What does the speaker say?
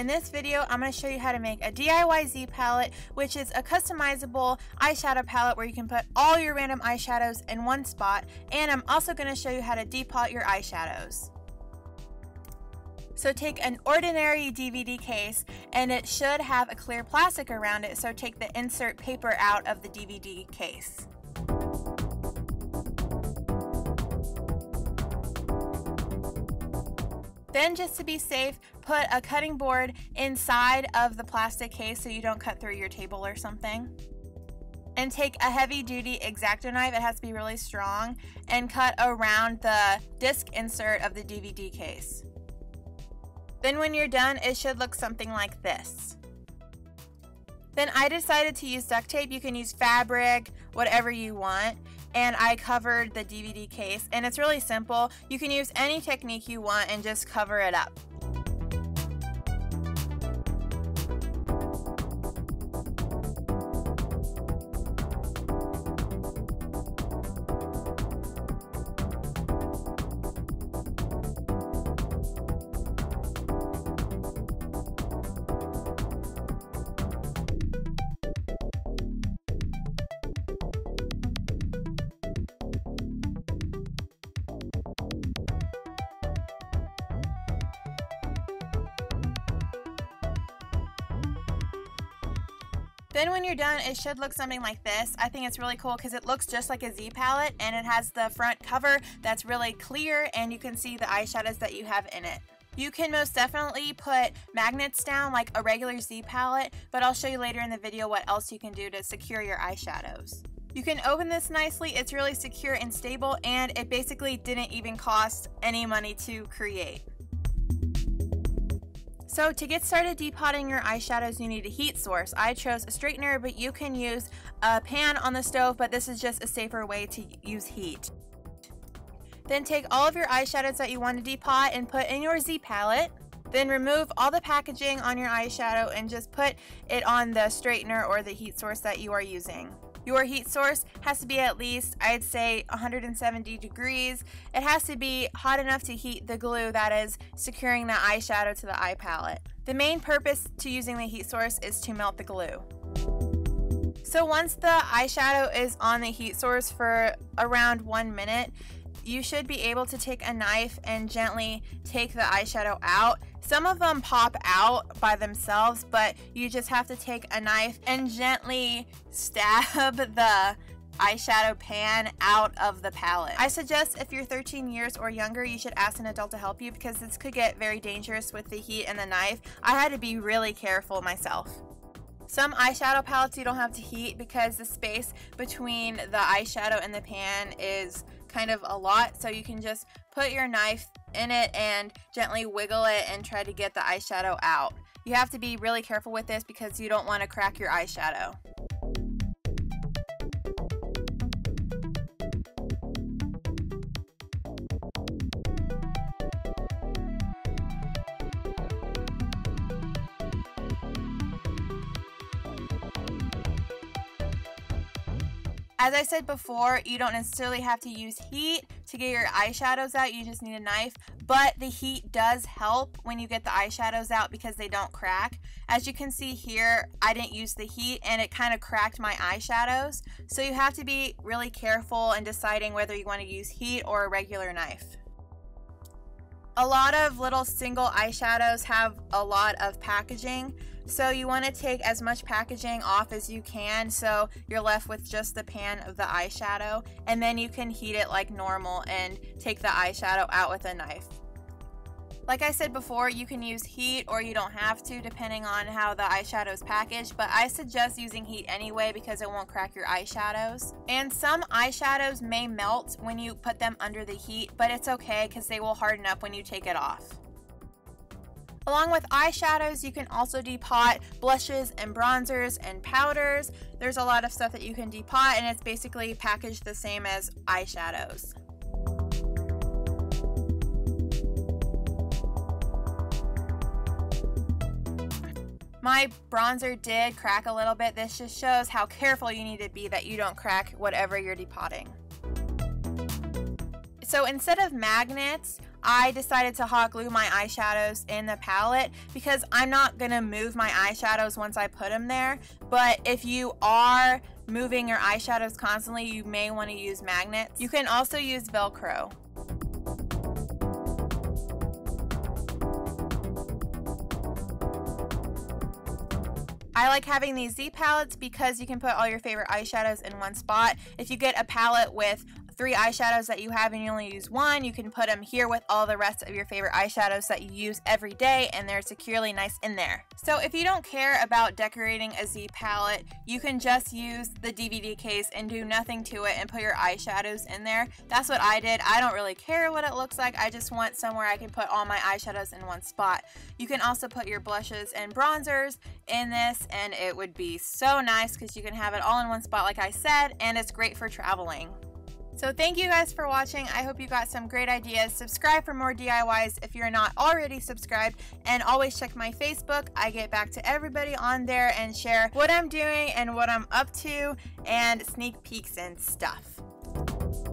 In this video, I'm going to show you how to make a DIY Z palette, which is a customizable eyeshadow palette where you can put all your random eyeshadows in one spot, and I'm also going to show you how to depot your eyeshadows. So take an ordinary DVD case, and it should have a clear plastic around it, so take the insert paper out of the DVD case. Then, just to be safe, put a cutting board inside of the plastic case so you don't cut through your table or something. And take a heavy-duty X-Acto knife, it has to be really strong, and cut around the disc insert of the DVD case. Then when you're done, it should look something like this. Then I decided to use duct tape. You can use fabric, whatever you want. And I covered the DVD case, and it's really simple. You can use any technique you want and just cover it up. Then when you're done, it should look something like this. I think it's really cool because it looks just like a Z palette, and it has the front cover that's really clear, and you can see the eyeshadows that you have in it. You can most definitely put magnets down like a regular Z palette, but I'll show you later in the video what else you can do to secure your eyeshadows. You can open this nicely, it's really secure and stable, and it basically didn't even cost any money to create. So to get started depotting your eyeshadows, you need a heat source. I chose a straightener, but you can use a pan on the stove, but this is just a safer way to use heat. Then take all of your eyeshadows that you want to depot and put in your Z palette. Then remove all the packaging on your eyeshadow and just put it on the straightener or the heat source that you are using. Your heat source has to be at least, I'd say, 170 degrees. It has to be hot enough to heat the glue that is securing the eyeshadow to the eye palette. The main purpose to using the heat source is to melt the glue. So once the eyeshadow is on the heat source for around 1 minute, you should be able to take a knife and gently take the eyeshadow out. Some of them pop out by themselves, but you just have to take a knife and gently stab the eyeshadow pan out of the palette. I suggest if you're 13 years or younger, you should ask an adult to help you because this could get very dangerous with the heat and the knife. I had to be really careful myself. Some eyeshadow palettes you don't have to heat because the space between the eyeshadow and the pan is kind of a lot, so you can just put your knife in it and gently wiggle it and try to get the eyeshadow out. You have to be really careful with this because you don't want to crack your eyeshadow. As I said before, you don't necessarily have to use heat to get your eyeshadows out, you just need a knife, but the heat does help when you get the eyeshadows out because they don't crack. As you can see here, I didn't use the heat and it kind of cracked my eyeshadows, so you have to be really careful in deciding whether you want to use heat or a regular knife. A lot of little single eyeshadows have a lot of packaging, so you want to take as much packaging off as you can so you're left with just the pan of the eyeshadow, and then you can heat it like normal and take the eyeshadow out with a knife. Like I said before, you can use heat or you don't have to depending on how the eyeshadow is packaged, but I suggest using heat anyway because it won't crack your eyeshadows. And some eyeshadows may melt when you put them under the heat, but it's okay because they will harden up when you take it off. Along with eyeshadows, you can also depot blushes and bronzers and powders. There's a lot of stuff that you can depot, and it's basically packaged the same as eyeshadows. My bronzer did crack a little bit. This just shows how careful you need to be that you don't crack whatever you're depotting. So instead of magnets, I decided to hot glue my eyeshadows in the palette because I'm not going to move my eyeshadows once I put them there. But if you are moving your eyeshadows constantly, you may want to use magnets. You can also use Velcro. I like having these Z palettes because you can put all your favorite eyeshadows in one spot. If you get a palette with 3 eyeshadows that you have and you only use one, you can put them here with all the rest of your favorite eyeshadows that you use every day, and they're securely nice in there. So if you don't care about decorating a Z palette, you can just use the DVD case and do nothing to it and put your eyeshadows in there. That's what I did. I don't really care what it looks like. I just want somewhere I can put all my eyeshadows in one spot. You can also put your blushes and bronzers in this, and it would be so nice because you can have it all in one spot like I said, and it's great for traveling. So thank you guys for watching. I hope you got some great ideas. Subscribe for more DIYs if you're not already subscribed, and always check my Facebook. I get back to everybody on there and share what I'm doing and what I'm up to and sneak peeks and stuff.